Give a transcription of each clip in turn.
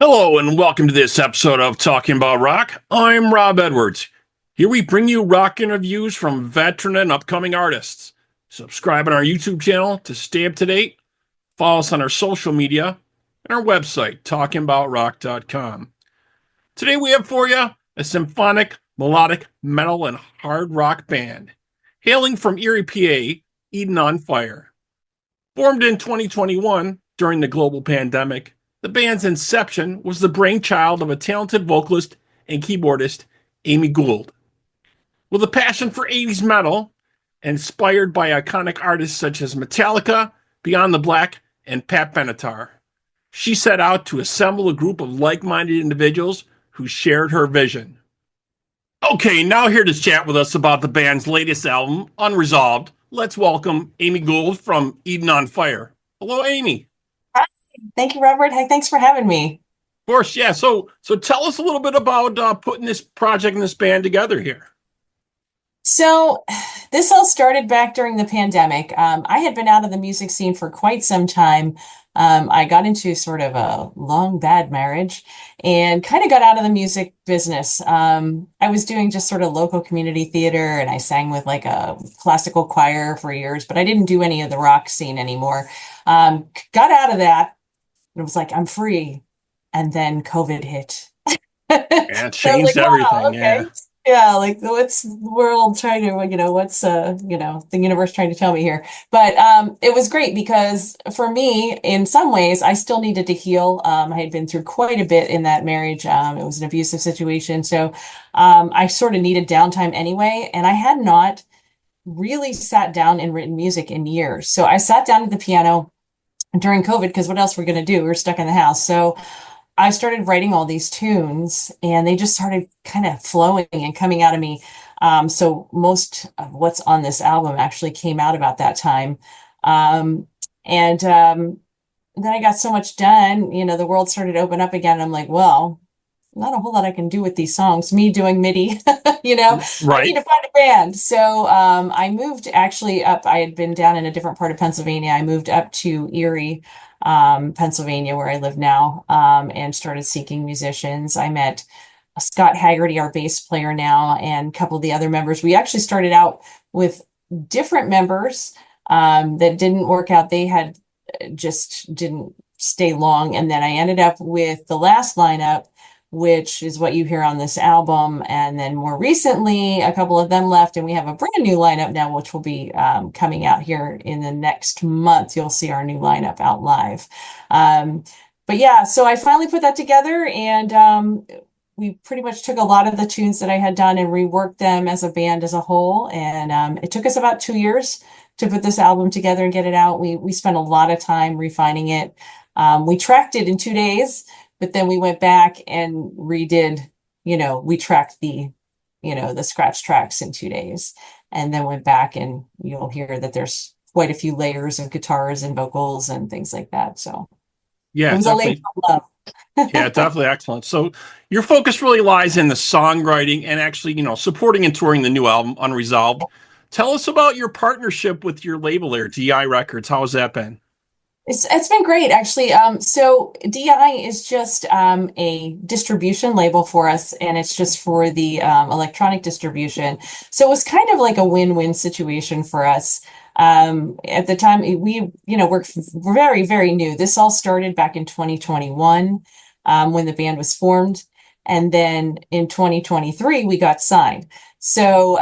Hello and welcome to this episode of Talking About Rock. I'm Rob Edwards. Here we bring you rock interviews from veteran and upcoming artists. Subscribe on our YouTube channel to stay up to date. Follow us on our social media and our website, talkingaboutrock.com. Today we have for you a symphonic, melodic, metal, and hard rock band. Hailing from Erie, PA, Eden on Fire. Formed in 2021 during the global pandemic, the band's inception was the brainchild of a talented vocalist and keyboardist, Amy Gould. With a passion for 80s metal, inspired by iconic artists such as Metallica, Beyond the Black, and Pat Benatar, she set out to assemble a group of like-minded individuals who shared her vision. Okay, now here to chat with us about the band's latest album, Unresolved, let's welcome Amy Gould from Eden on Fire. Hello, Amy. Thank you, Robert. Hey, thanks for having me. Of course, yeah. So tell us a little bit about putting this project and this band together here. So this all started back during the pandemic. I had been out of the music scene for quite some time. I got into sort of a long, bad marriage and kind of got out of the music business. I was doing just sort of local community theater and I sang with like a classical choir for years, but I didn't do any of the rock scene anymore. Got out of that. It was like, I'm free. And then COVID hit. Yeah, it changed like, everything. wow, okay. Yeah. Yeah, like what's the world trying to, what's the universe trying to tell me here. But it was great because for me, in some ways, I still needed to heal. I had been through quite a bit in that marriage. It was an abusive situation. So I sort of needed downtime anyway. And I had not really sat down and written music in years. So I sat down at the piano during COVID, because what else we're going to do? We're stuck in the house. So I started writing all these tunes and they just started kind of flowing and coming out of me. So most of what's on this album actually came out about that time. And then I got so much done, the world started to open up again. I'm like, well, not a whole lot I can do with these songs. Me doing MIDI, Right. I need to find a band. So I moved actually up. I had been down in a different part of Pennsylvania. I moved up to Erie, Pennsylvania, where I live now, and started seeking musicians. I met Scott Haggerty, our bass player now, and a couple of the other members. We actually started out with different members that didn't work out. They had just didn't stay long. And then I ended up with the last lineup, which is what you hear on this album. And then more recently, a couple of them left and we have a brand new lineup now, which will be coming out here in the next month. You'll see our new lineup out live. But yeah, so I finally put that together and we pretty much took a lot of the tunes that I had done and reworked them as a band as a whole. And it took us about 2 years to put this album together and get it out. We spent a lot of time refining it. We tracked it in 2 days. But then we went back and redid, we tracked the scratch tracks in 2 days and then went back and you'll hear that there's quite a few layers of guitars and vocals and things like that. So Yeah, it was a labor of love. Yeah, definitely excellent. So your focus really lies in the songwriting and actually, supporting and touring the new album, Unresolved. Tell us about your partnership with your label there, DI Records. How has that been? It's been great, actually. So DI is just a distribution label for us, and it's just for the electronic distribution. So it was kind of like a win-win situation for us. At the time, we're very, very new. This all started back in 2021 when the band was formed. And then in 2023, we got signed. So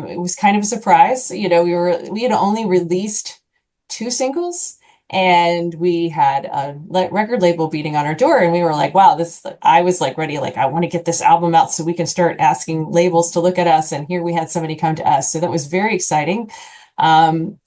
it was kind of a surprise. We had only released 2 singles. And we had a record label beating on our door and we were like, wow, I was like ready, like, I want to get this album out so we can start asking labels to look at us. And here we had somebody come to us. So that was very exciting. Anyway,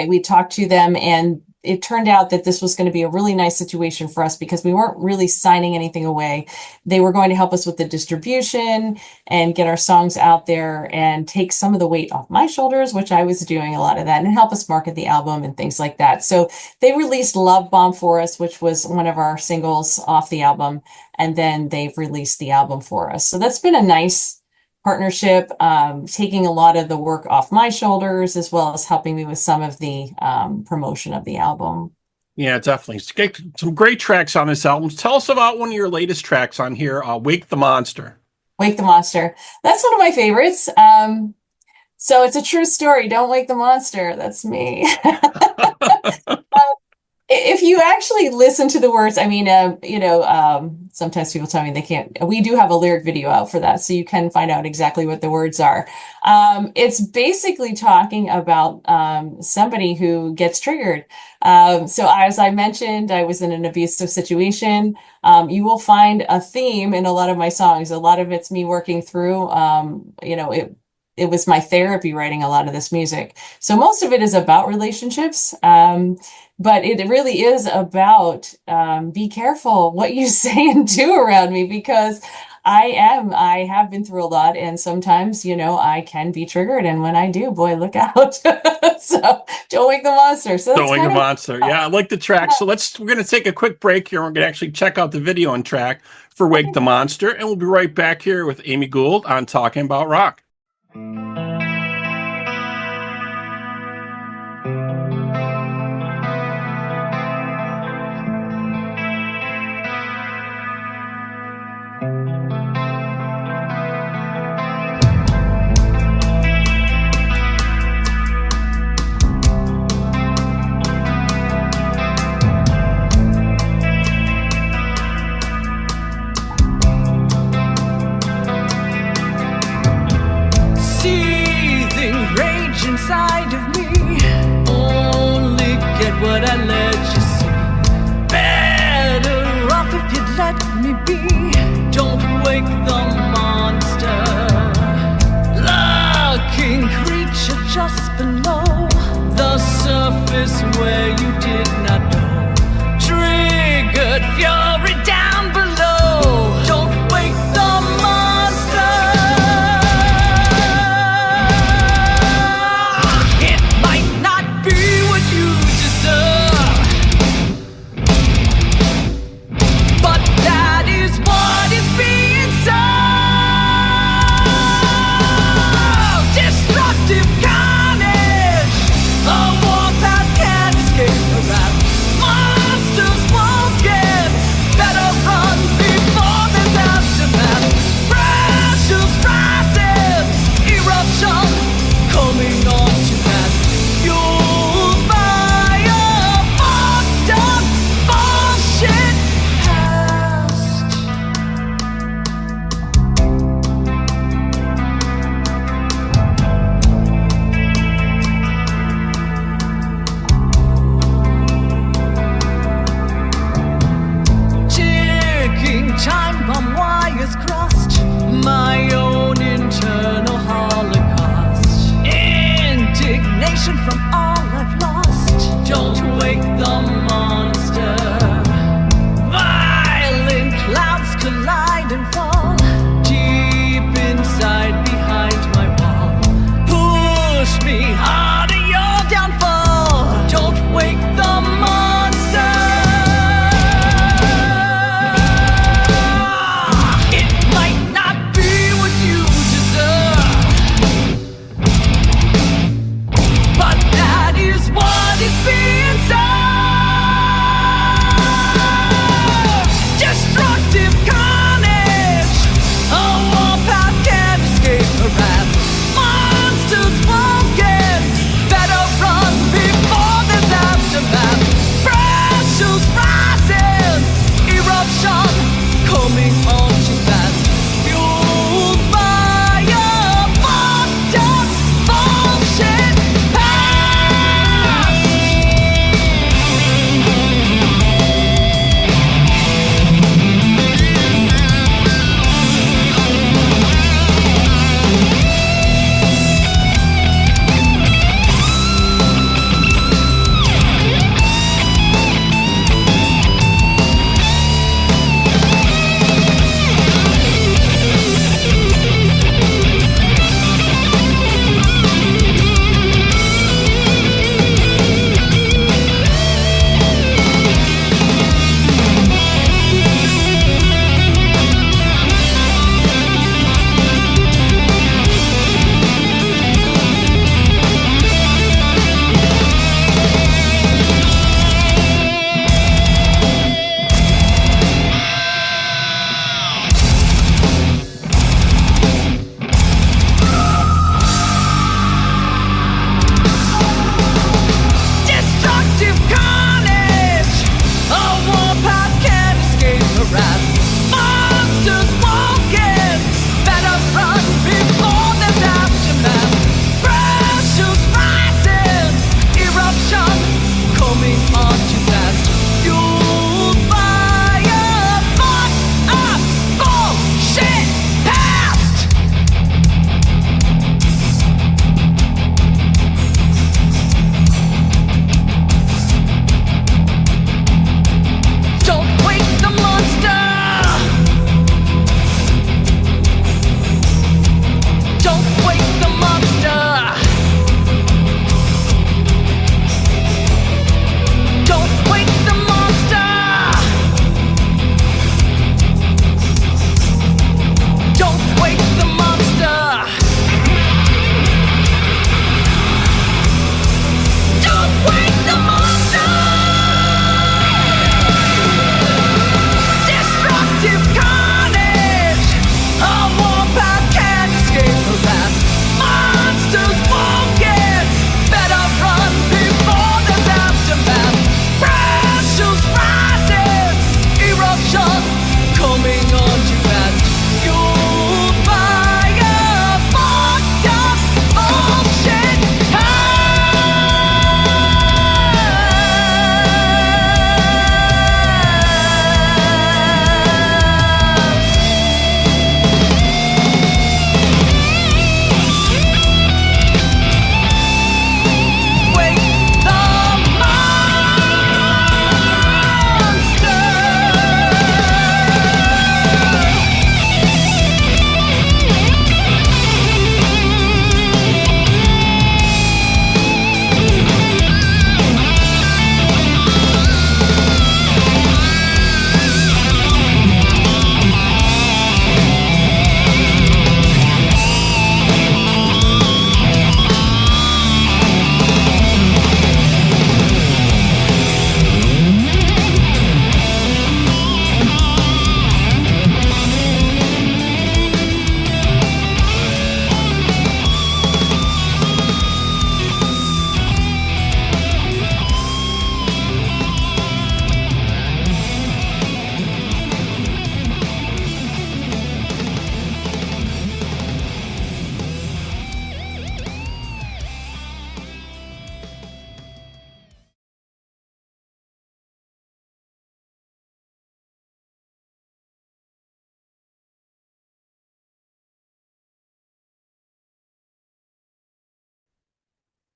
we talked to them and it turned out that this was going to be a really nice situation for us because we weren't really signing anything away. They were going to help us with the distribution and get our songs out there and take some of the weight off my shoulders, which I was doing a lot of that, and help us market the album and things like that. So they released Love Bomb for us, which was one of our singles off the album. And then they've released the album for us. So that's been a nice partnership, taking a lot of the work off my shoulders, as well as helping me with some of the promotion of the album. Yeah, definitely. Some great tracks on this album. Tell us about one of your latest tracks on here, Wake the Monster. Wake the Monster. That's one of my favorites. So it's a true story. Don't wake the monster. That's me. If you actually listen to the words, I mean, sometimes people tell me they can't. We do have a lyric video out for that, so you can find out exactly what the words are. It's basically talking about somebody who gets triggered. So as I mentioned, I was in an abusive situation. You will find a theme in a lot of my songs. A lot of it's me working through, it was my therapy writing a lot of this music. So most of it is about relationships. But it really is about be careful what you say and do around me, because I have been through a lot, and sometimes, I can be triggered, and when I do, boy, look out. So don't wake the monster. So Don't wake the monster. Yeah, I like the track. So we're going to take a quick break here. We're going to actually check out the video and track for Wake the Monster, and we'll be right back here with Amy Gould on Talking About Rock. Inside of me, only get what I let you see. Better off if you'd let me be. Don't wake the monster, lurking creature just below the surface where you did not know. Triggered fury down below. Don't wake the monster. Destructive carnage, a warpath can't escape around.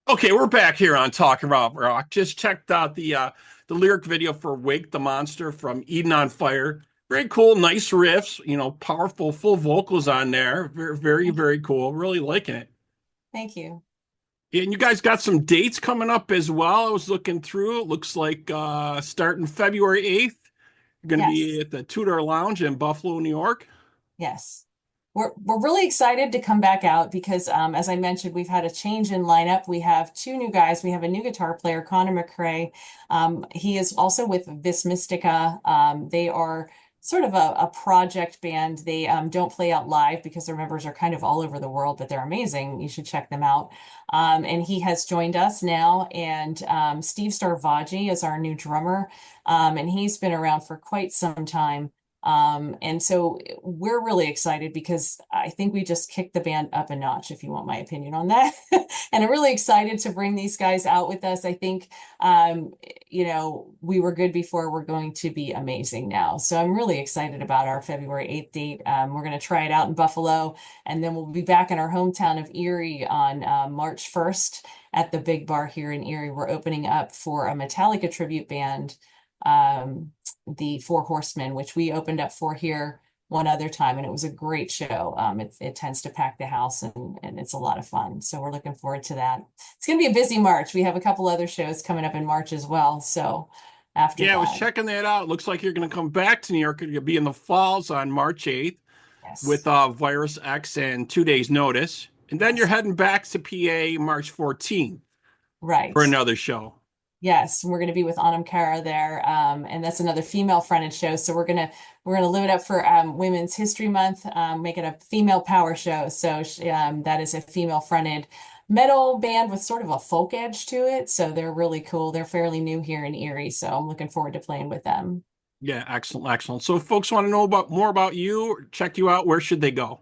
Okay, we're back here on Talking About Rock. Just checked out the lyric video for "Wake the Monster" from Eden on Fire. Very cool, nice riffs, powerful, full vocals on there. Very, very, Thank you. very cool. Really liking it. Thank you. And you guys got some dates coming up as well. I was looking through. It looks like starting February 8th, you're going to be Yes. at the Tudor Lounge in Buffalo, New York. Yes. We're really excited to come back out because as I mentioned, we've had a change in lineup. We have two new guys. We have a new guitar player, Connor McCrae. He is also with Vis Mystica. They are sort of a project band. They don't play out live because their members are kind of all over the world, but they're amazing. You should check them out. And he has joined us now. And Steve Starvaggi is our new drummer. And he's been around for quite some time. And so we're really excited because I think we just kicked the band up a notch, if you want my opinion on that. And I'm really excited to bring these guys out with us. I think, we were good before, we're going to be amazing now. So I'm really excited about our February 8th date. We're going to try it out in Buffalo, and then we'll be back in our hometown of Erie on March 1st at the Big Bar here in Erie. We're opening up for a Metallica tribute band, the Four Horsemen, which we opened up for here one other time, and it was a great show. It tends to pack the house, and it's a lot of fun. So we're looking forward to that. It's going to be a busy March. We have a couple other shows coming up in March as well. So after Yeah, I was that, checking that out. It looks like you're going to come back to New York. You'll be in the Falls on March 8th with yes, Virus X and 2 days notice. And then you're yes, heading back to PA March 14th right. for another show. Yes, we're going to be with Anam Cara there, and that's another female-fronted show. So we're gonna live it up for Women's History Month, make it a female power show. So that is a female-fronted metal band with sort of a folk edge to it. So they're really cool. They're fairly new here in Erie, so I'm looking forward to playing with them. Yeah, excellent, excellent. So if folks want to know more about you, or check you out, where should they go?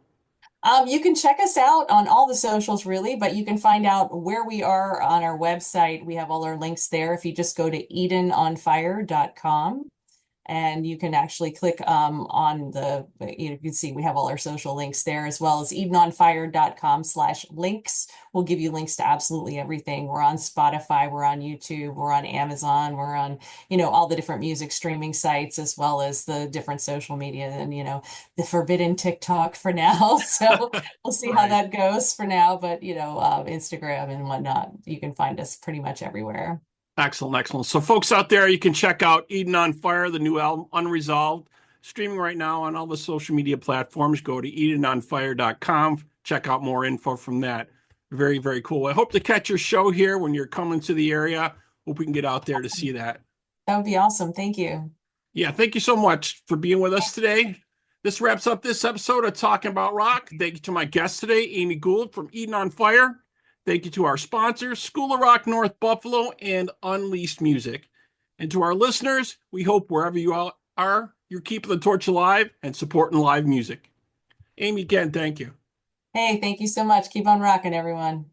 You can check us out on all the socials, really, but you can find out where we are on our website. We have all our links there. If you just go to edenonfire.com, and you can actually click on you can see we have all our social links there, as well as edenonfire.com/links will give you links to absolutely everything. We're on Spotify, we're on YouTube, we're on Amazon, we're on, all the different music streaming sites, as well as the different social media, and, the forbidden TikTok for now. So we'll see how Right. that goes for now. But, Instagram and whatnot, you can find us pretty much everywhere. Excellent, excellent. So folks out there, you can check out Eden on Fire, the new album, Unresolved, streaming right now on all the social media platforms. Go to edenonfire.com. Check out more info from that. Very, very cool. I hope to catch your show here when you're coming to the area. Hope we can get out there to see that. That would be awesome. Thank you. Yeah, thank you so much for being with us today. This wraps up this episode of Talking About Rock. Thank you to my guest today, Amy Gould from Eden on Fire. Thank you to our sponsors, School of Rock North Buffalo and Unleashed Music. And to our listeners, we hope wherever you all are, you're keeping the torch alive and supporting live music. Amy, again, thank you. Hey, thank you so much. Keep on rocking, everyone.